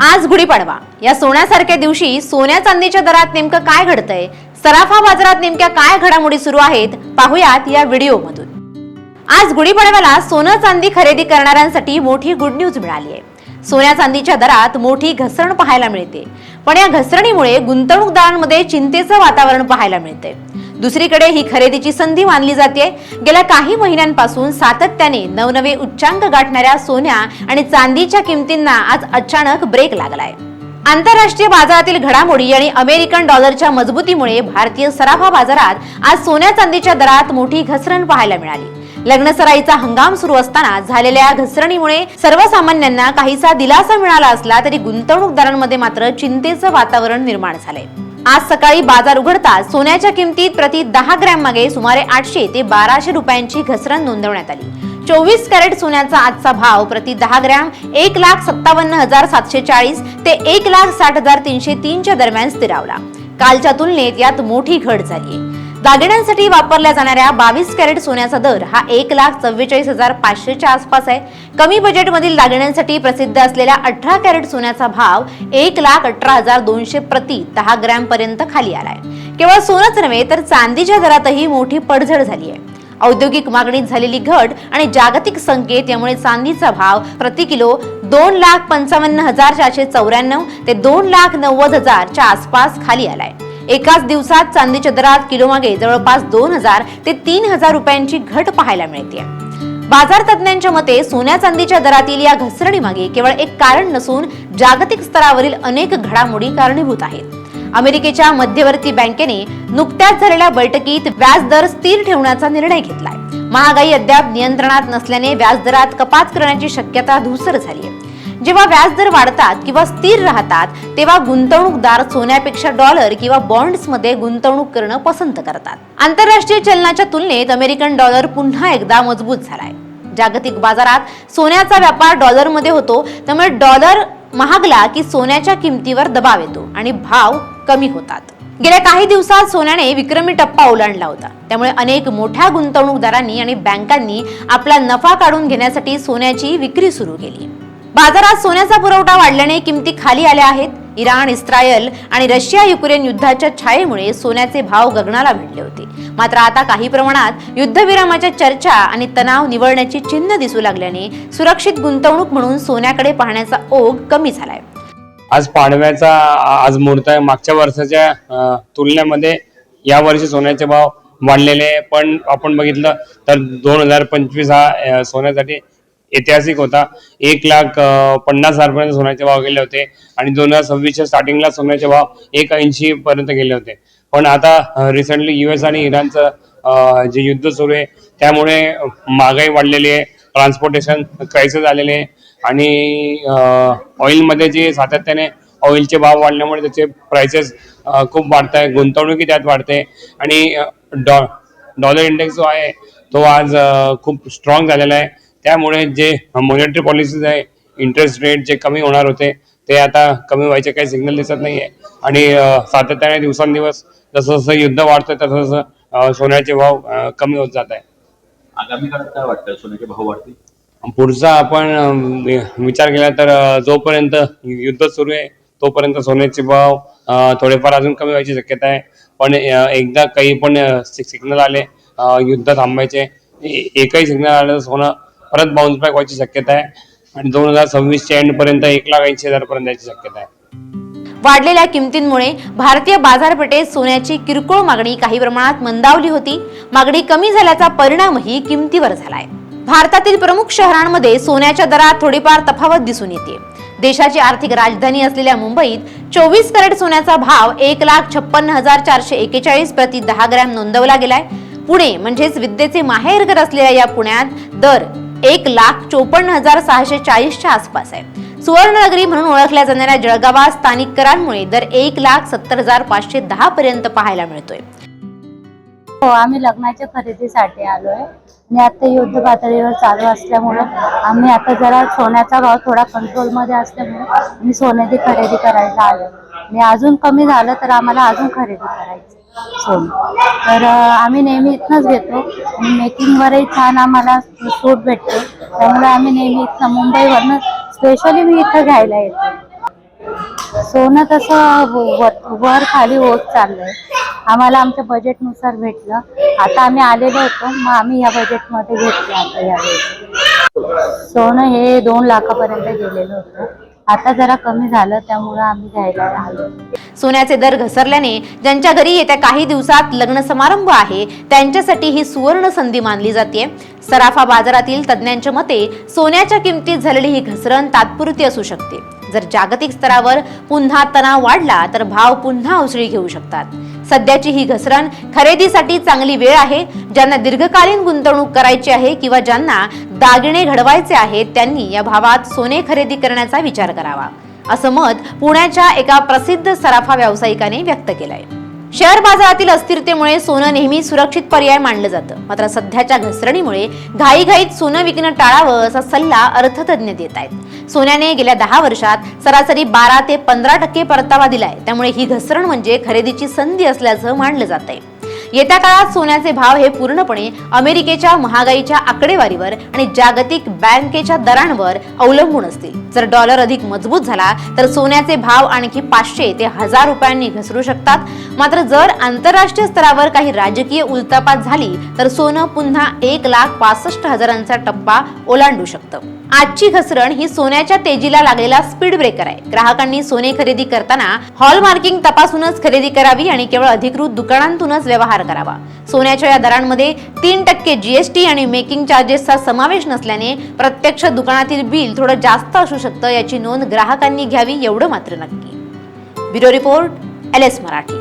आज गुढीपाडवा या सोन्यासारख्या दिवशी सोन्या चांदीच्या दरात नेमकं काय घडतंय, सराफा बाजारात नेमक्या काय घडामोडी सुरू आहेत, पाहुयात या व्हिडिओमधून। आज गुढीपाडव्याला सोनं चांदी खरेदी करणाऱ्यांसाठी मोठी गुड न्यूज मिळाली आहे। सोन्या चांदीच्या दरात मोठी घसरण पाहायला मिळते, पण या घसरणीमुळे गुंतवणूकदारांमध्ये चिंतेचं वातावरण पाहायला मिळते। दुसरीकडे ही खरेदीची संधी मानली जाते। गेल्या काही महिन्यांपासून सातत्याने नवनवे उच्चांक गाठणाऱ्या सोन्या आणि चांदीच्या किमतींना आज अचानक ब्रेक लागलाय। आंतरराष्ट्रीय बाजारातील घडामोडी आणि अमेरिकन डॉलरच्या मजबूतीमुळे भारतीय सराफा बाजारात आज सोन्या चांदीच्या दरात मोठी घसरण पाहायला मिळाली। लग्नसराईचा हंगाम सुरू असताना झालेल्या घसरणीमुळे सर्वसामान्यांना काहीसा दिलासा मिळाला असला तरी गुंतवणूकदारांमध्ये मात्र चिंतेचं वातावरण निर्माण झालंय। आज सकाळी बाजार उघडताच सोन्याच्या किमतीत प्रति 10 ग्रॅम मागे सुमारे 800 ते 1200 रुपयांची घसरण नोंदवण्यात आली। 24 कॅरेट सोन्याचा आजचा भाव प्रति 10 ग्रॅम 1,57,740 ते 1,60,303 च्या दरम्यान स्थिरावला। कालच्या तुलनेत यात मोठी घट झाली। दागिन्यांसाठी वापरल्या जाणाऱ्या 22 कॅरेट सोन्याचा दर हा 1,44,500 च्या आसपास आहे। कमी बजेटमधील दागिन्यांसाठी प्रसिद्ध असलेल्या 18 कॅरेट सोन्याचा भाव 1,18,200 प्रति 10 ग्रॅम पर्यंत खाली आलाय। केवळ सोनच नव्हे तर चांदीच्या दरातही मोठी पडझड झाली आहे। औद्योगिक मागणीत झालेली घट आणि जागतिक संकेत यामुळे चांदीचा भाव प्रति किलो 2,55,494 ते 2,90,000 च्या आसपास खाली आलाय। एकाच दिवसात चांदीच्या दरात किलो मागे जवळपास 2,000 ते 3,000 रुपयांची घट पाहायला मिळते। बाजार तज्ञांच्या मते सोन्या चांदीच्या दरातील या घसरणी मागे केवळ एक कारण नसून जागतिक स्तरावरील अनेक घडामोडी कारणीभूत आहेत। अमेरिकेच्या मध्यवर्ती बँकेने नुकत्याच झालेल्या बैठकीत व्याजदर स्थिर ठेवण्याचा निर्णय घेतलाय। महागाई अद्याप नियंत्रणात नसल्याने व्याजदरात कपात करण्याची शक्यता धूसर झाली आहे। जेव्हा व्याजदर वाढतात किंवा स्थिर राहतात तेव्हा गुंतवणूकदार सोन्यापेक्षा डॉलर किंवा बॉन्ड्स मध्ये गुंतवणूक करणं पसंत करतात। आंतरराष्ट्रीय चलनाच्या तुलनेत अमेरिकन डॉलर पुन्हा एकदा मजबूत झालाय। जागतिक बाजारात सोन्याचा व्यापार डॉलरमध्ये होतो, त्यामुळे डॉलर महागला की सोन्याच्या किमतीवर दबाव येतो आणि भाव कमी होतात। गेल्या काही दिवसात सोन्याने विक्रमी टप्पा ओलांडला होता, त्यामुळे अनेक मोठ्या गुंतवणूकदारांनी आणि बँकांनी आपला नफा काढून घेण्यासाठी सोन्याची विक्री सुरू केली। बाजारात सोन्याचा पुरवठा वाढल्याने किमती खाली आल्या आहेत। इराण, इस्रायल आणि रशिया युक्रेन युद्धाच्या छायेमुळे सोन्याचे भाव गगनाला भिडले होते। मात्र आता काही प्रमाणात युद्धविरामाच्या चर्चा आणि तणाव निवळण्याची चिन्ह दिसू लागल्याने सुरक्षित गुंतवणूक म्हणून सोन्याकडे पाहण्याचा ओघ कमी झालाय। आज पाडव्याचा आज मुहूर्त आहे। मागच्या वर्षाच्या तुलनेमध्ये या वर्षी सोन्याचे भाव वाढलेले, पण आपण बघितलं तर 2025 हा सोन्यासाठी ऐतिहासिक होता। 1,50,000 पर्यंत सोन्याचे भाव गेले होते आणि 2026च्या स्टार्टिंगला सोन्याचे भाव 1,80 पर्यंत गेले होते। पण आता रिसेंटली US आणि इराणचं जे युद्ध सुरू आहे त्यामुळे महागाई वाढलेली आहे, ट्रान्सपोर्टेशन क्रायसिस आलेले आहे आणि ऑइलमध्ये जे सातत्याने ऑइलचे भाव वाढल्यामुळे त्याचे प्राइसेस खूप वाढत आहे, गुंतवणुकी त्यात वाढते आणि डॉलर इंडेक्स जो आहे तो आज खूप स्ट्रॉंग झालेला आहे। त्यामुळे जे मॉनिटरी पॉलिसीज आहे, इंटरेस्ट रेट जे कमी होणार होते ते आता कमी व्हायचे काही सिग्नल दिसत नाहीये आणि सातत्याने दिवसेंदिवस जसं जसं युद्ध वाढतं तसं तसं सोन्याचे भाव कमी होत जात आहे। आगामी काळात काय वाटतं, सोन्याचे भाव वाढतील? पुढचा आपण विचार केला तर जोपर्यंत युद्ध सुरू आहे तोपर्यंत सोन्याचे भाव थोडेफार अजून कमी व्हायची शक्यता आहे। पण एकदा काही पण सिग्नल आले युद्ध थांबायचे, एकही सिग्नल आलं तर सोनं परत बाउन्स बॅक व्हायची शक्यता आहे आणि 2026च्या एंड पर्यंत 1,80,000 पर्यंत जायची शक्यता आहे। वाढलेल्या किमतींमुळे भारतीय बाजारपेठेत सोन्याची किरकोळ मागणी काही प्रमाणात मंदावली होती। मागणी कमी झाल्याचा परिणामही किमतीवर झालाय। भारतातील प्रमुख शहरांमध्ये सोन्याच्या दरात थोडीफार तफावत दिसून येते। देशाची आर्थिक राजधानी असलेल्या मुंबईत 24 कॅरेट सोन्याचा भाव 1,56,441 प्रति 10 ग्रॅम नोंदवला गेलाय। पुणे म्हणजेच विद्येचे माहेरघर असलेल्या या पुण्यात दर 1,54,640 च्या आसपास आहे। सुवर्णनगरी म्हणून ओळखल्या जाणाऱ्या जळगावात स्थानिक करांमुळे दर 1,70,510 पर्यंत पाहायला मिळतोय। हो, आम्ही लग्नाच्या खरेदीसाठी आलोय आणि आता युद्ध पातळीवर चालू असल्यामुळे आम्ही आता जरा सोन्याचा भाव थोडा कंट्रोलमध्ये असल्यामुळे आम्ही सोन्याची खरेदी करायला आलो आणि अजून कमी झालं तर आम्हाला अजून खरेदी करायची सोनं। तर आम्ही नेहमी इथनच घेतो आणि मेकिंगवरही छान आम्हाला सूट भेटते, त्यामुळे आम्ही नेहमी इथनं मुंबईवरनं स्पेशली मी इथं घ्यायला येते। सोनं तसं वर खाली होत चाललंय. आम्हाला आमच्या बजेटनुसार भेटलं. आता आम्ही आलेलो होतो, मग आम्ही या बजेटमध्ये घेतलं. आता यावेळेस सोनं हे 2 लाखापर्यंत गेलेलं होतं. आता जरा कमी झालं, त्यामुळे आम्ही घ्यायला आलो. सोन्याचे दर घसरल्याने ज्यांच्या घरी येत्या काही दिवसात लग्न समारंभ आहे त्यांच्यासाठी ही सुवर्ण संधी मानली जाते. सराफा बाजारातील तज्ज्ञांच्या मते सोन्याच्या किमतीत झालेली ही घसरण तात्पुरती असू शकते. जर जागतिक स्तरावर पुन्हा तणाव वाढला तर भाव पुन्हा उसळी घेऊ शकतात. सध्याची ही घसरण खरेदीसाठी चांगली वेळ आहे. ज्यांना दीर्घकालीन गुंतवणूक करायची आहे किंवा ज्यांना दागिने घडवायचे आहेत त्यांनी या भावात सोने खरेदी करण्याचा विचार करावा, असं मत पुण्याच्या एका प्रसिद्ध सराफा व्यावसायिकाने व्यक्त केलंय. शेअर बाजारातील अस्थिरतेमुळे सोनं नेहमी सुरक्षित पर्याय मानलं जातं. मात्र सध्याच्या घसरणीमुळे घाईघाईत सोनं विकणं टाळावं असा सल्ला अर्थतज्ञ देत आहेत. सोन्याने गेल्या 10 वर्षात सरासरी 12 ते 15% परतावा दिलाय. त्यामुळे ही घसरण म्हणजे खरेदीची संधी असल्याचं मानलं जात आहे. येत्या काळात सोन्याचे भाव हे पूर्णपणे अमेरिकेच्या महागाईच्या आकडेवारीवर आणि जागतिक बँकेच्या दरांवर अवलंबून असतील. जर डॉलर अधिक मजबूत झाला तर सोन्याचे भाव आणखी 500 ते 1000 रुपयांनी घसरू शकतात. मात्र जर आंतरराष्ट्रीय स्तरावर काही राजकीय उलथापात झाली तर सोनं पुन्हा 1,65,000चा टप्पा ओलांडू शकतं. आजची घसरण ही सोन्याच्या तेजीला लागलेला स्पीड ब्रेकर आहे. ग्राहकांनी सोने खरेदी करताना हॉलमार्किंग तपासूनच खरेदी करावी आणि केवळ अधिकृत दुकानांतूनच व्यवहार करावा. सोन्याच्या या दरांमध्ये 3% GST आणि मेकिंग चार्जेसचा समावेश नसल्याने प्रत्यक्ष दुकानातील बिल थोडं जास्त असू शकतं. याची नोंद ग्राहकांनी घ्यावी एवढं मात्र नक्की. Bureau report, LS Marathi.